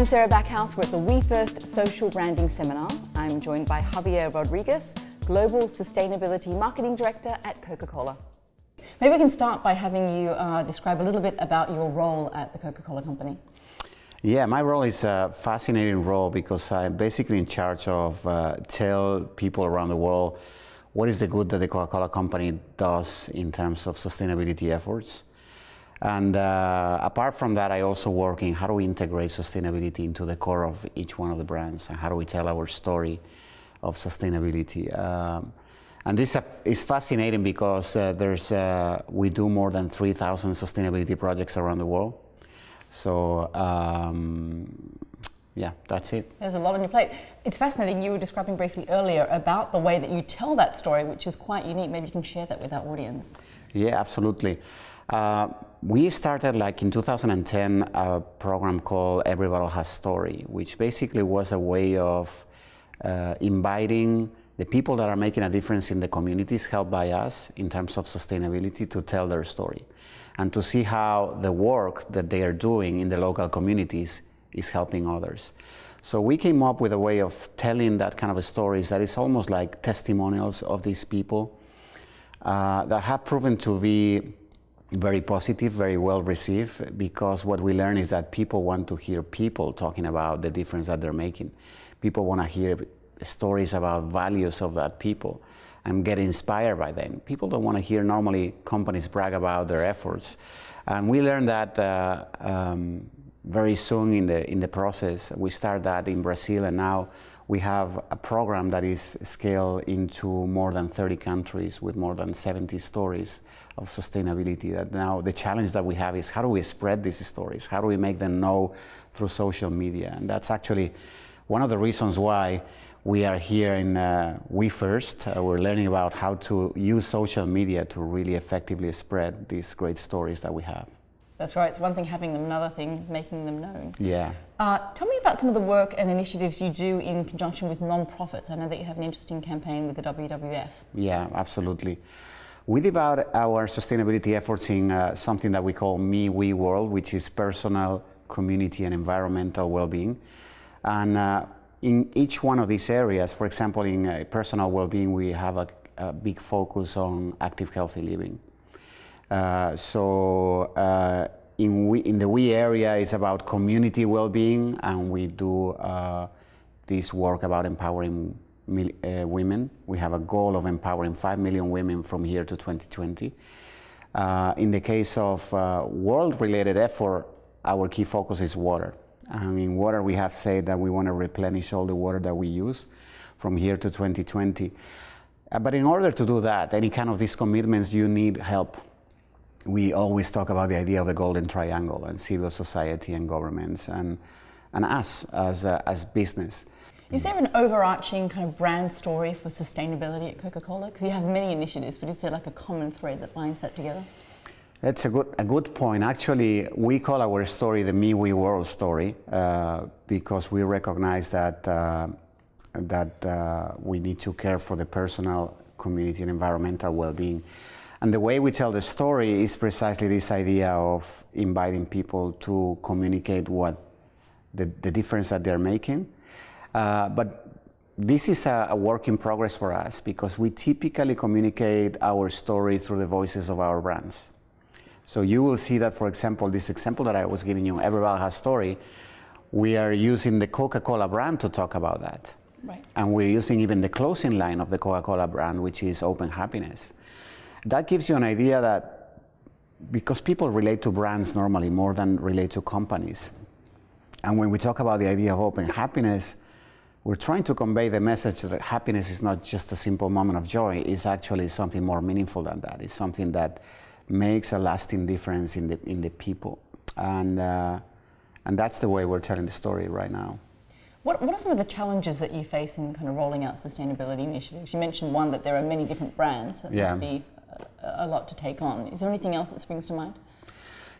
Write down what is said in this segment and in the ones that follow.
I'm Sarah Backhouse. We're at the We First Social Branding Seminar. I'm joined by Javier Rodriguez, Global Sustainability Marketing Director at Coca-Cola. Maybe we can start by having you describe a little bit about your role at the Coca-Cola company. Yeah, my role is a fascinating role because I'm basically in charge of tell people around the world what is the good that the Coca-Cola company does in terms of sustainability efforts. And apart from that, I also work in how do we integrate sustainability into the core of each one of the brands, and how do we tell our story of sustainability. And this is fascinating because we do more than 3,000 sustainability projects around the world. So yeah, that's it. There's a lot on your plate. It's fascinating. You were describing briefly earlier about the way that you tell that story, which is quite unique. Maybe you can share that with our audience. Yeah, absolutely. We started like in 2010 a program called Every Bottle Has Story, which basically was a way of inviting the people that are making a difference in the communities helped by us in terms of sustainability to tell their story and to see how the work that they are doing in the local communities is helping others. So we came up with a way of telling that kind of stories that is almost like testimonials of these people that have proven to be very positive, very well received, because what we learn is that people want to hear people talking about the difference that they're making. People want to hear stories about values of that people and get inspired by them. People don't want to hear normally companies brag about their efforts. And we learned that very soon in the process. We started that in Brazil, and now we have a program that is scaled into more than 30 countries with more than 70 stories of sustainability. That now the challenge that we have is how do we spread these stories? How do we make them know through social media? And that's actually one of the reasons why we are here in We First. We're learning about how to use social media to really effectively spread these great stories that we have. That's right. It's one thing having them, another thing making them known. Yeah. Tell me about some of the work and initiatives you do in conjunction with non-profits. I know that you have an interesting campaign with the WWF. Yeah, absolutely. We divide our sustainability efforts in something that we call Me, We World, which is personal, community, and environmental well-being. And in each one of these areas, for example, in personal well-being, we have a big focus on active, healthy living. In the We area, it's about community well-being, and we do this work about empowering women. We have a goal of empowering 5 million women from here to 2020. In the case of world-related effort, our key focus is water. And in water, we have said that we want to replenish all the water that we use from here to 2020. But in order to do that, any kind of these commitments, you need help. We always talk about the idea of the golden triangle, and civil society and governments and us as business. Is there an overarching kind of brand story for sustainability at Coca-Cola? Because you have many initiatives, but is there like a common thread that binds that together? That's a good point. Actually, we call our story the Me, We World story because we recognize that we need to care for the personal, community, and environmental well-being. And the way we tell the story is precisely this idea of inviting people to communicate what the difference that they're making. But this is a work in progress for us because we typically communicate our story through the voices of our brands. So you will see that, for example, this example that I was giving you, Every Bottle Has Story, we are using the Coca-Cola brand to talk about that. Right. And we're using even the closing line of the Coca-Cola brand, which is Open Happiness. That gives you an idea that because people relate to brands normally more than relate to companies. And when we talk about the idea of open happiness, we're trying to convey the message that happiness is not just a simple moment of joy, it's actually something more meaningful than that. It's something that makes a lasting difference in the people. And that's the way we're telling the story right now. What are some of the challenges that you face in kind of rolling out sustainability initiatives? You mentioned one, that there are many different brands. That must be a lot to take on. Is there anything else that springs to mind?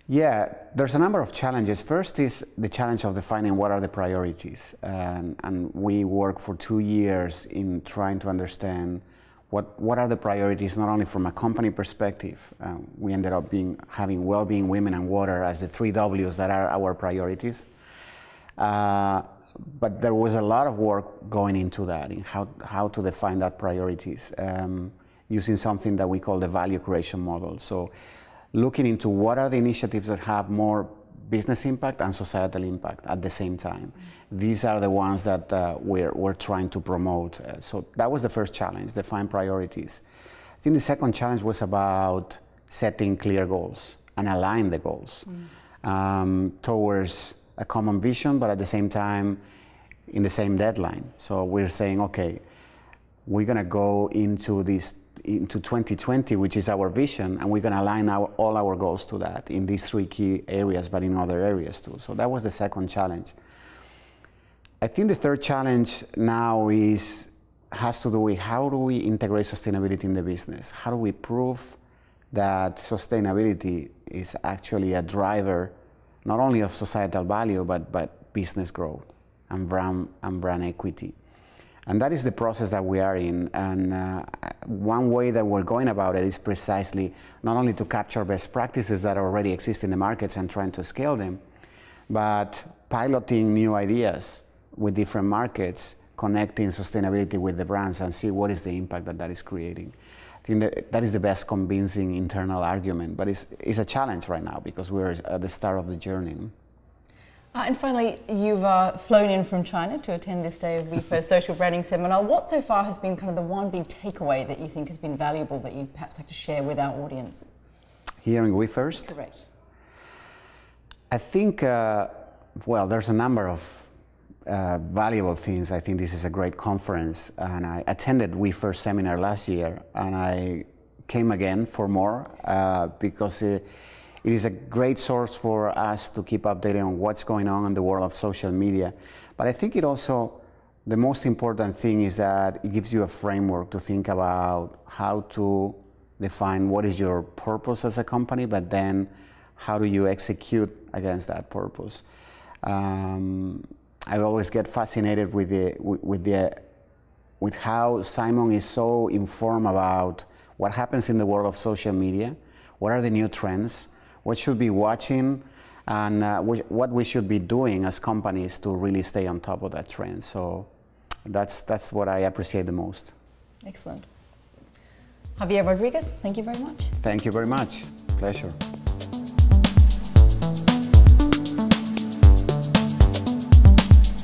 Yeah, there's a number of challenges. First is the challenge of defining what are the priorities. And we work for 2 years in trying to understand what are the priorities, not only from a company perspective. We ended up having well-being, women, and water as the 3 Ws that are our priorities. But there was a lot of work going into that, in how to define that priorities, using something that we call the value creation model. So looking into what are the initiatives that have more business impact and societal impact at the same time. These are the ones that we're trying to promote. So that was the first challenge, define priorities. I think the second challenge was about setting clear goals and align the goals towards a common vision, but at the same time in the same deadline. So we're saying, okay, we're going to go into 2020, which is our vision, and we're going to align all our goals to that in these three key areas, but in other areas too. So that was the second challenge. I think the third challenge now has to do with how do we integrate sustainability in the business? How do we prove that sustainability is actually a driver not only of societal value, but business growth and brand equity? And that is the process that we are in. And one way that we're going about it is precisely not only to capture best practices that already exist in the markets and trying to scale them, but piloting new ideas with different markets, connecting sustainability with the brands and see what is the impact that is creating. I think that is the best convincing internal argument, but it's a challenge right now because we're at the start of the journey. And finally, you've flown in from China to attend this day of WeFirst Social Branding Seminar. What so far has been kind of the one big takeaway that you think has been valuable that you'd perhaps like to share with our audience? Here in WeFirst? Correct. I think, well, there's a number of valuable things. I think this is a great conference, and I attended WeFirst seminar last year, and I came again for more because it is a great source for us to keep updated on what's going on in the world of social media. But I think it also, the most important thing is that it gives you a framework to think about how to define what is your purpose as a company, but then how do you execute against that purpose. I always get fascinated with how Simon is so informed about what happens in the world of social media, what are the new trends, what should be watching, and what we should be doing as companies to really stay on top of that trend. So that's what I appreciate the most. Excellent. Javier Rodriguez, thank you very much. Thank you very much. Pleasure.